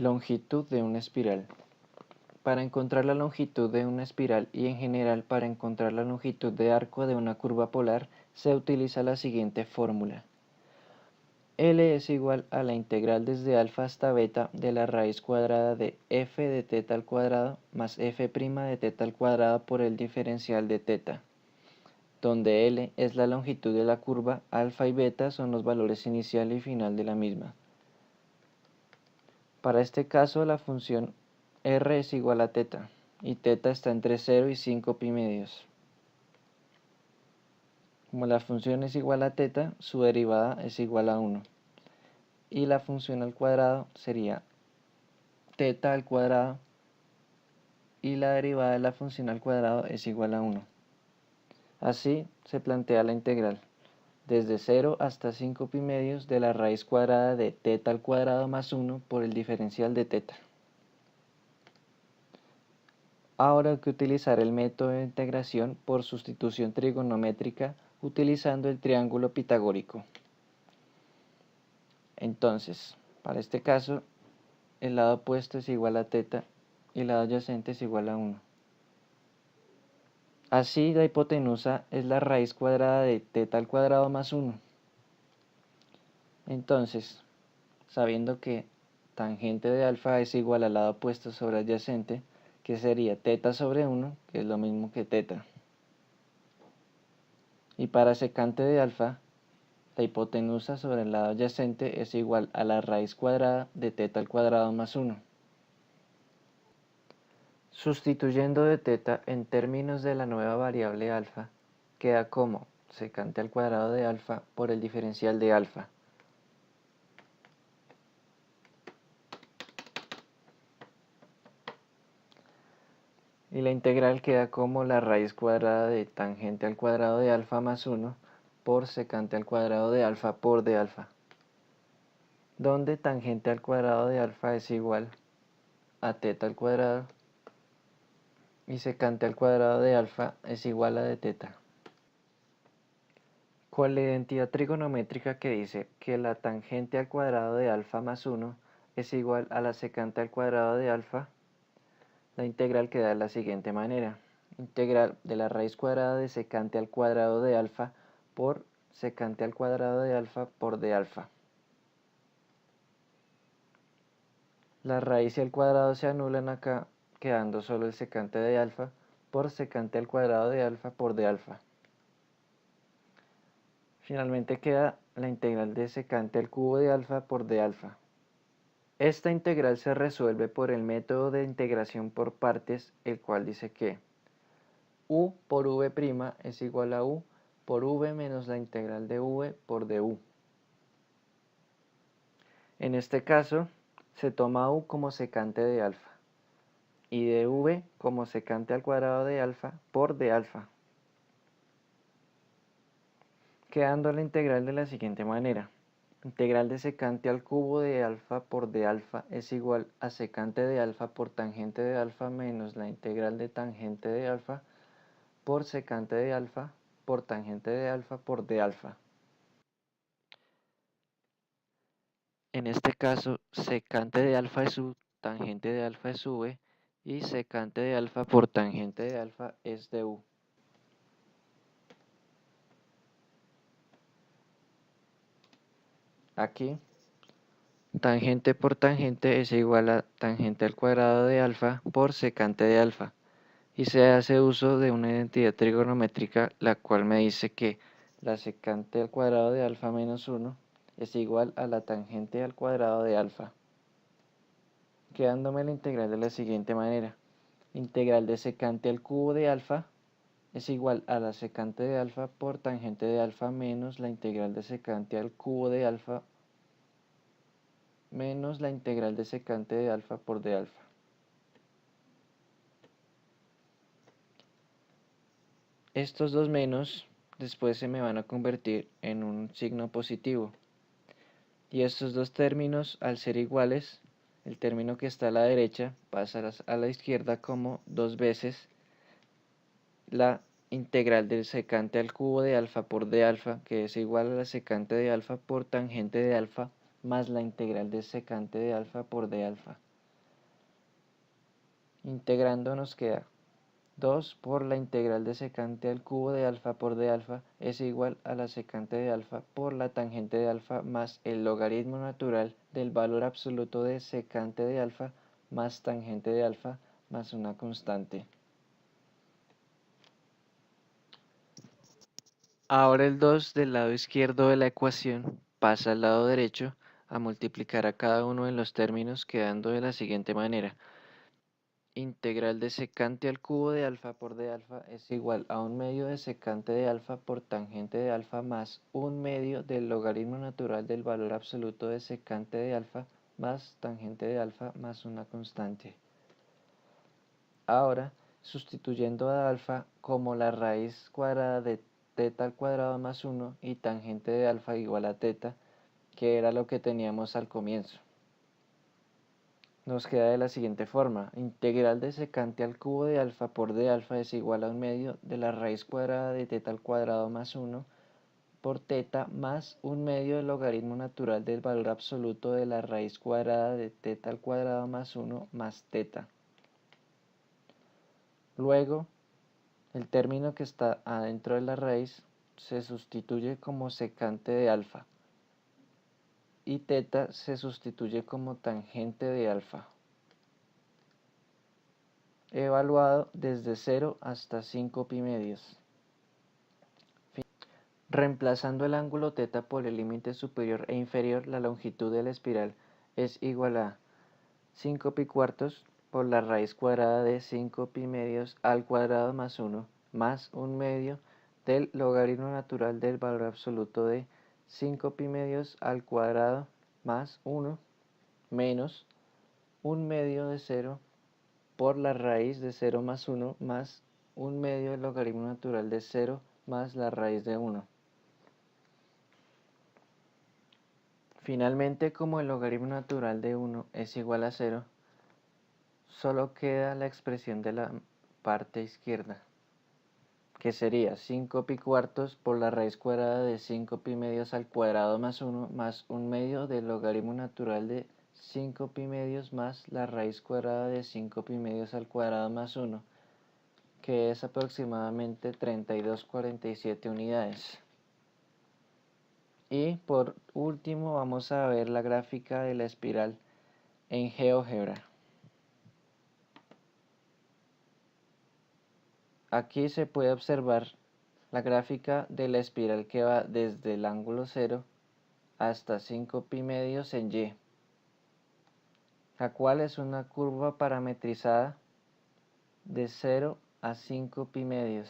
Longitud de una espiral. Para encontrar la longitud de una espiral y en general para encontrar la longitud de arco de una curva polar se utiliza la siguiente fórmula. L es igual a la integral desde alfa hasta beta de la raíz cuadrada de f de teta al cuadrado más f' de teta al cuadrado por el diferencial de teta, donde L es la longitud de la curva, alfa y beta son los valores inicial y final de la misma. Para este caso la función r es igual a teta y teta está entre 0 y 5 pi medios. Como la función es igual a teta, su derivada es igual a 1 y la función al cuadrado sería teta al cuadrado y la derivada de la función al cuadrado es igual a 1. Así se plantea la integral desde 0 hasta 5 pi medios de la raíz cuadrada de teta al cuadrado más 1 por el diferencial de teta. Ahora hay que utilizar el método de integración por sustitución trigonométrica utilizando el triángulo pitagórico. Entonces, para este caso, el lado opuesto es igual a teta y el lado adyacente es igual a 1. Así, la hipotenusa es la raíz cuadrada de teta al cuadrado más 1. Entonces, sabiendo que tangente de alfa es igual al lado opuesto sobre adyacente, que sería teta sobre 1, que es lo mismo que teta. Y para secante de alfa, la hipotenusa sobre el lado adyacente es igual a la raíz cuadrada de teta al cuadrado más 1. Sustituyendo de teta en términos de la nueva variable alfa, queda como secante al cuadrado de alfa por el diferencial de alfa. Y la integral queda como la raíz cuadrada de tangente al cuadrado de alfa más 1 por secante al cuadrado de alfa por d alfa, donde tangente al cuadrado de alfa es igual a teta al cuadrado y secante al cuadrado de alfa es igual a de teta. Con la identidad trigonométrica que dice que la tangente al cuadrado de alfa más 1 es igual a la secante al cuadrado de alfa, la integral queda de la siguiente manera. Integral de la raíz cuadrada de secante al cuadrado de alfa por secante al cuadrado de alfa por d alfa. La raíz y el cuadrado se anulan acá, quedando solo el secante de alfa por secante al cuadrado de alfa por d alfa. Finalmente queda la integral de secante al cubo de alfa por d alfa. Esta integral se resuelve por el método de integración por partes, el cual dice que u por v' es igual a u por v menos la integral de v por du. En este caso, se toma u como secante de alfa y dv como secante al cuadrado de alfa por d alfa, quedando la integral de la siguiente manera. Integral de secante al cubo de alfa por d alfa es igual a secante de alfa por tangente de alfa menos la integral de tangente de alfa por secante de alfa por tangente de alfa por d alfa. En este caso, secante de alfa es u, tangente de alfa es v y secante de alfa por tangente de alfa es du. Aquí, tangente por tangente es igual a tangente al cuadrado de alfa por secante de alfa. Y se hace uso de una identidad trigonométrica, la cual me dice que la secante al cuadrado de alfa menos 1 es igual a la tangente al cuadrado de alfa, quedándome la integral de la siguiente manera. Integral de secante al cubo de alfa es igual a la secante de alfa por tangente de alfa menos la integral de secante al cubo de alfa menos la integral de secante de alfa por d alfa. Estos dos menos después se me van a convertir en un signo positivo. Y estos dos términos, al ser iguales, el término que está a la derecha pasa a la izquierda como 2 veces la integral del secante al cubo de alfa por d alfa, que es igual a la secante de alfa por tangente de alfa, más la integral del secante de alfa por d alfa. Integrando nos queda 2 por la integral de secante al cubo de alfa por d alfa es igual a la secante de alfa por la tangente de alfa más el logaritmo natural del valor absoluto de secante de alfa más tangente de alfa más una constante. Ahora el 2 del lado izquierdo de la ecuación pasa al lado derecho a multiplicar a cada uno de los términos, quedando de la siguiente manera. Integral de secante al cubo de alfa por d alfa es igual a 1/2 de secante de alfa por tangente de alfa más 1/2 del logaritmo natural del valor absoluto de secante de alfa más tangente de alfa más una constante. Ahora, sustituyendo a alfa como la raíz cuadrada de teta al cuadrado más 1 y tangente de alfa igual a teta, que era lo que teníamos al comienzo. Nos queda de la siguiente forma: integral de secante al cubo de alfa por d alfa es igual a 1/2 de la raíz cuadrada de teta al cuadrado más 1 por teta más 1/2 del logaritmo natural del valor absoluto de la raíz cuadrada de teta al cuadrado más 1 más teta. Luego, el término que está adentro de la raíz se sustituye como secante de alfa y teta se sustituye como tangente de alfa, evaluado desde 0 hasta 5 pi medios. Reemplazando el ángulo teta por el límite superior e inferior, la longitud de la espiral es igual a 5 pi cuartos por la raíz cuadrada de 5 pi medios al cuadrado más 1 más 1/2 del logaritmo natural del valor absoluto de 5 pi medios al cuadrado más 1 menos 1/2 de 0 por la raíz de 0 más 1 más 1/2 del logaritmo natural de 0 más la raíz de 1. Finalmente, como el logaritmo natural de 1 es igual a 0, solo queda la expresión de la parte izquierda, que sería 5 pi cuartos por la raíz cuadrada de 5 pi medios al cuadrado más 1 más 1/2 del logaritmo natural de 5 pi medios más la raíz cuadrada de 5 pi medios al cuadrado más 1, que es aproximadamente 32,47 unidades. Y por último vamos a ver la gráfica de la espiral en GeoGebra. Aquí se puede observar la gráfica de la espiral que va desde el ángulo 0 hasta 5 pi medios en Y, la cual es una curva parametrizada de 0 a 5 pi medios.